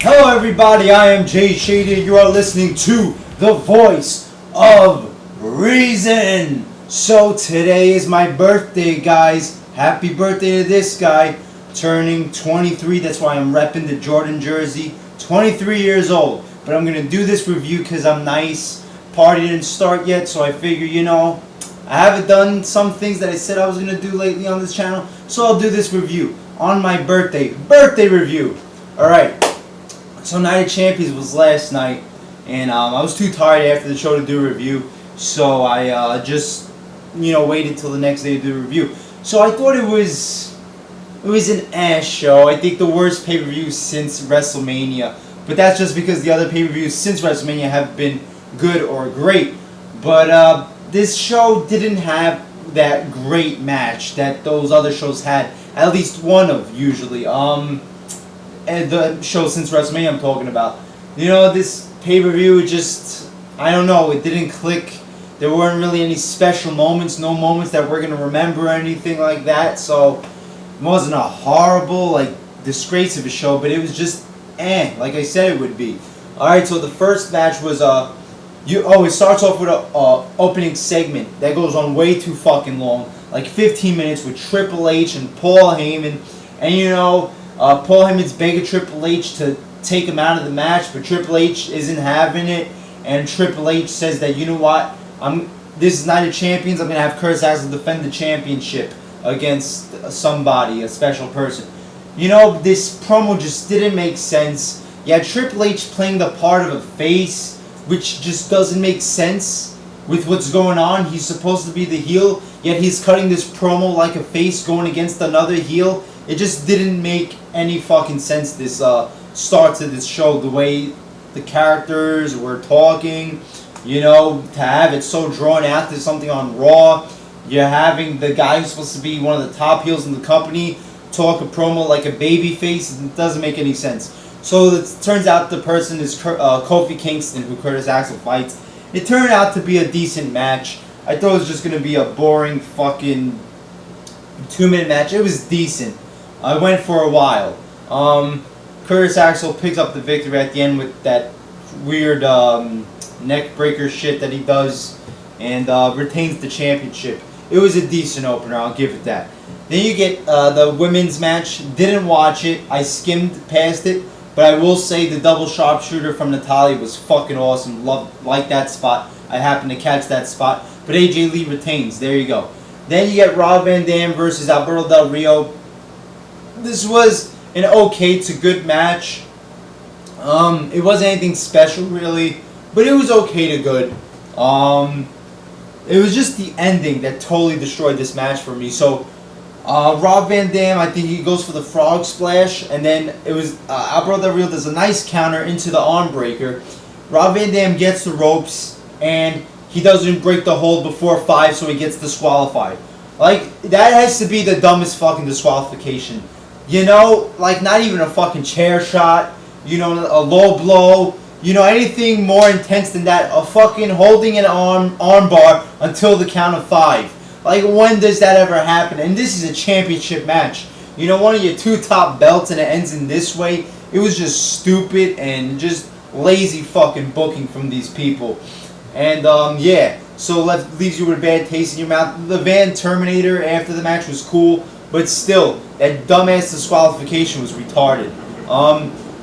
Hello everybody, I am Jay Shady. You are listening to the Voice of Reason. So today is my birthday, guys. Happy birthday to this guy, turning 23. That's why I'm repping the Jordan jersey. 23 years old. But I'm going to do this review because I'm nice. Party didn't start yet, so I figure, I haven't done some things that I said I was going to do lately on this channel. So I'll do this review on my birthday. Birthday review. Alright. So Night of Champions was last night, and I was too tired after the show to do a review, so I just waited till the next day to do a review. So I thought it was an ass show. I think the worst pay-per-view since WrestleMania, but that's just because the other pay-per-views since WrestleMania have been good or great. But this show didn't have that great match that those other shows had. At least one of usually. And the show since WrestleMania I'm talking about. This pay-per-view just, I don't know, it didn't click. There weren't really any special moments, no moments that we're going to remember or anything like that. So it wasn't a horrible, disgrace of a show, but it was just like I said it would be. Alright, so the first match was, it starts off with a opening segment that goes on way too fucking long. Like 15 minutes with Triple H and Paul Heyman. And Paul Heyman's begging Triple H to take him out of the match, but Triple H isn't having it, and Triple H says that, this is Night of Champions, I'm going to have Curtis Axel defend the championship against somebody, a special person. This promo just didn't make sense. You had Triple H playing the part of a face, which just doesn't make sense with what's going on. He's supposed to be the heel, yet he's cutting this promo like a face going against another heel. It just didn't make any fucking sense, this start to this show, the way the characters were talking, to have it so drawn out to something on Raw. You're having the guy who's supposed to be one of the top heels in the company talk a promo like a baby face. It doesn't make any sense. So it turns out the person is Kofi Kingston, who Curtis Axel fights. It turned out to be a decent match. I thought it was just going to be a boring fucking 2-minute match. It was decent. I went for a while. Curtis Axel picks up the victory at the end with that weird neck breaker shit that he does, and retains the championship. It was a decent opener, I'll give it that. Then you get the women's match. Didn't watch it. I skimmed past it, but I will say the double sharpshooter from Natalya was fucking awesome. Like that spot. I happened to catch that spot. But AJ Lee retains. There you go. Then you get Rob Van Dam versus Alberto Del Rio. This was an okay to good match. It wasn't anything special really, but it was okay to good. It was just the ending that totally destroyed this match for me. So Rob Van Dam, I think he goes for the frog splash, and then it was Alberto Del Rio does a nice counter into the arm breaker. Rob Van Dam gets the ropes, and he doesn't break the hold before 5, so he gets disqualified. That has to be the dumbest fucking disqualification. Not even a fucking chair shot, a low blow, anything more intense than that. A fucking holding an arm bar until the count of 5. When does that ever happen? And this is a championship match. One of your 2 top belts and it ends in this way. It was just stupid and just lazy fucking booking from these people. And yeah, so leaves you with a bad taste in your mouth. The Van Terminator after the match was cool, but still, that dumbass disqualification was retarded.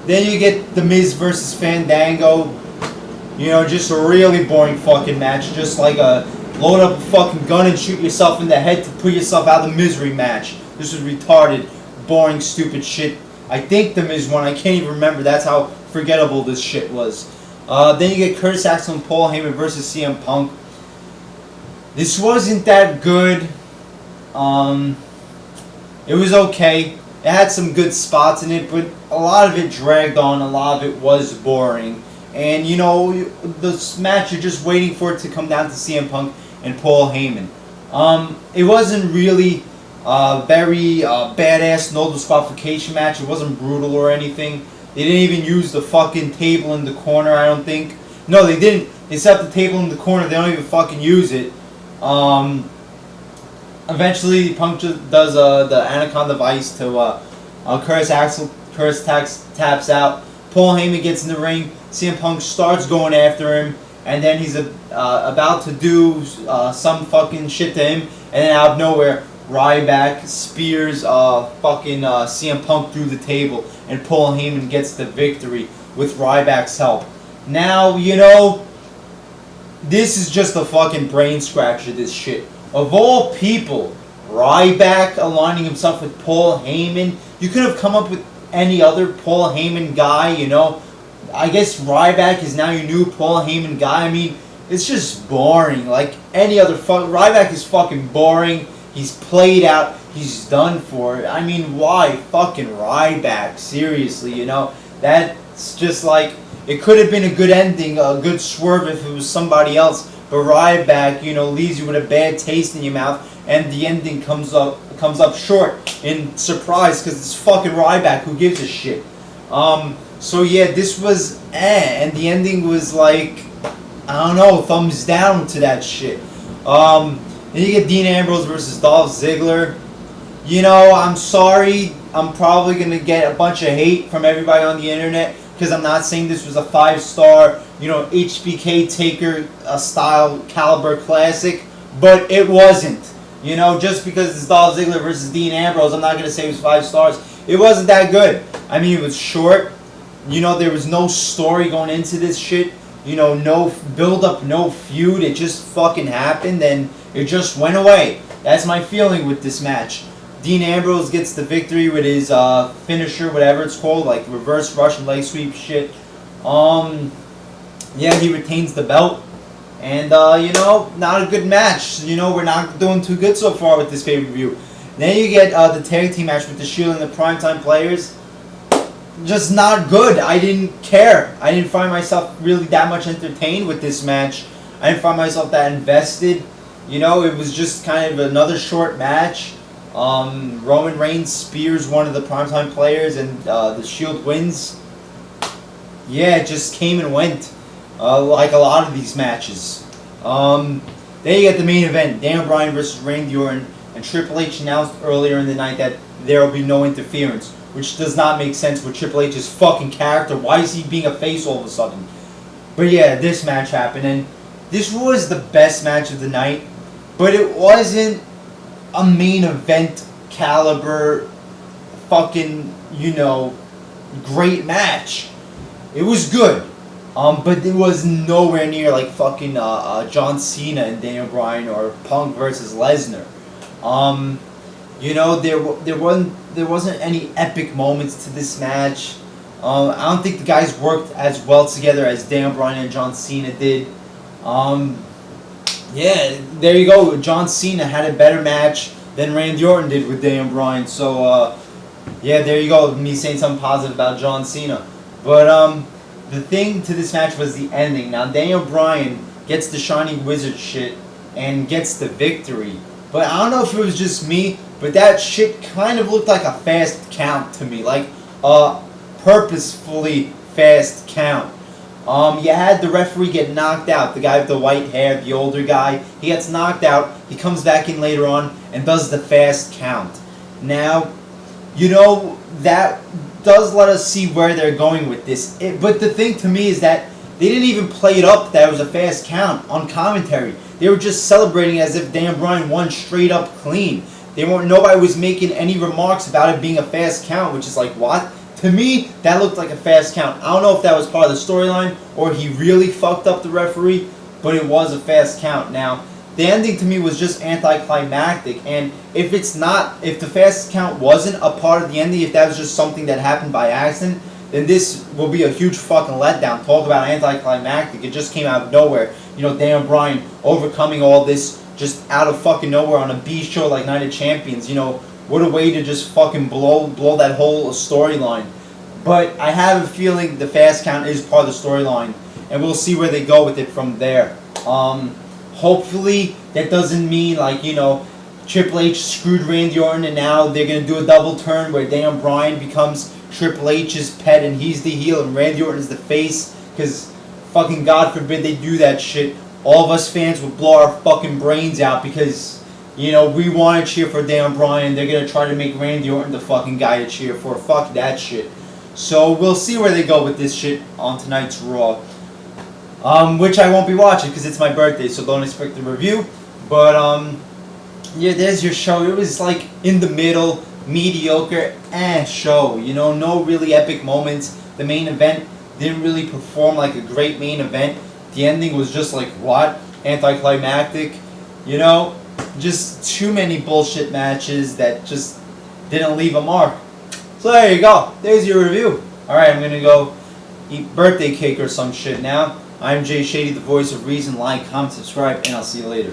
Then you get The Miz versus Fandango. Just a really boring fucking match. Just like a load up a fucking gun and shoot yourself in the head to put yourself out of the misery match. This was retarded, boring, stupid shit. I think The Miz won. I can't even remember. That's how forgettable this shit was. Then you get Curtis Axel and Paul Heyman versus CM Punk. This wasn't that good. It was okay. It had some good spots in it, but a lot of it dragged on. A lot of it was boring. And, this match, you're just waiting for it to come down to CM Punk and Paul Heyman. It wasn't really a very badass no disqualification match. It wasn't brutal or anything. They didn't even use the fucking table in the corner, I don't think. No, they didn't. They set up the table in the corner. They don't even fucking use it. Eventually, Punk does the Anaconda Vice to Curtis Axel. Curtis taps out. Paul Heyman gets in the ring. CM Punk starts going after him, and then he's about to do some fucking shit to him, and then out of nowhere, Ryback spears fucking CM Punk through the table, and Paul Heyman gets the victory with Ryback's help. Now, you know, this is just a fucking brain scratcher, this shit. Of all people, Ryback aligning himself with Paul Heyman, you could have come up with any other Paul Heyman guy, you know. I guess Ryback is now your new Paul Heyman guy. I mean, it's just boring. Like any other Ryback is fucking boring. He's played out. He's done for it. I mean, why fucking Ryback? Seriously, you know? That's just like, it could have been a good ending, a good swerve if it was somebody else. But Ryback, you know, leaves you with a bad taste in your mouth, and the ending comes up short in surprise because it's fucking Ryback. Who gives a shit? So yeah, this was and the ending was like, I don't know, thumbs down to that shit. Then you get Dean Ambrose versus Dolph Ziggler. You know, I'm sorry, I'm probably gonna get a bunch of hate from everybody on the internet because I'm not saying this was a 5-star, you know, HBK Taker style caliber classic, but it wasn't. You know, just because it's Dolph Ziggler versus Dean Ambrose, I'm not gonna say it was 5 stars. It wasn't that good. I mean, it was short. You know, there was no story going into this shit. You know, no build up, no feud. It just fucking happened and it just went away. That's my feeling with this match. Dean Ambrose gets the victory with his finisher, whatever it's called, like reverse Russian leg sweep shit. Yeah, he retains the belt. And, you know, not a good match. You know, we're not doing too good so far with this pay-per-view. Then you get the tag team match with the Shield and the Primetime Players. Just not good. I didn't care. I didn't find myself really that much entertained with this match. I didn't find myself that invested. You know, it was just kind of another short match. Roman Reigns spears one of the Primetime Players and the Shield wins. Yeah, it just came and went. Like a lot of these matches. Then you get the main event. Daniel Bryan versus Randy Orton. And Triple H announced earlier in the night that there will be no interference. Which does not make sense with Triple H's fucking character. Why is he being a face all of a sudden? But yeah, this match happened. And this was the best match of the night. But it wasn't a main event caliber fucking, you know, great match. It was good. But it was nowhere near like fucking John Cena and Daniel Bryan or Punk versus Lesnar. You know, there wasn't any epic moments to this match. I don't think the guys worked as well together as Daniel Bryan and John Cena did. Yeah, there you go. John Cena had a better match than Randy Orton did with Daniel Bryan. So, yeah, there you go. Me saying something positive about John Cena. But, the thing to this match was the ending. Now, Daniel Bryan gets the Shining Wizard shit and gets the victory. But I don't know if it was just me, but that shit kind of looked like a fast count to me. Like a purposefully fast count. You had the referee get knocked out. The guy with the white hair, the older guy. He gets knocked out. He comes back in later on and does the fast count. Now, you know, that does let us see where they're going with this. But the thing to me is that they didn't even play it up that it was a fast count on commentary. They were just celebrating as if Dan Bryan won straight up clean. Nobody was making any remarks about it being a fast count, which is like, what? To me, that looked like a fast count. I don't know if that was part of the storyline or he really fucked up the referee, but it was a fast count. Now, the ending to me was just anticlimactic, and if the fast count wasn't a part of the ending, if that was just something that happened by accident, then this will be a huge fucking letdown. Talk about anticlimactic. It just came out of nowhere. You know, Daniel Bryan overcoming all this just out of fucking nowhere on a B show like Night of Champions. You know, what a way to just fucking blow that whole storyline. But I have a feeling the fast count is part of the storyline, and we'll see where they go with it from there. Hopefully that doesn't mean like, you know, Triple H screwed Randy Orton and now they're going to do a double turn where Daniel Bryan becomes Triple H's pet and he's the heel and Randy Orton is the face, because fucking God forbid they do that shit. All of us fans would blow our fucking brains out because, you know, we want to cheer for Daniel Bryan and they're going to try to make Randy Orton the fucking guy to cheer for. Fuck that shit. So we'll see where they go with this shit on tonight's Raw. Which I won't be watching because it's my birthday, so don't expect a review. But yeah, there's your show. It was like in the middle, mediocre show. You know, no really epic moments. The main event didn't really perform like a great main event. The ending was just like, what? Anticlimactic. You know, just too many bullshit matches that just didn't leave a mark. So there you go. There's your review. Alright, I'm gonna go eat birthday cake or some shit now. I'm Jay Shady, the voice of reason. Like, comment, subscribe, and I'll see you later.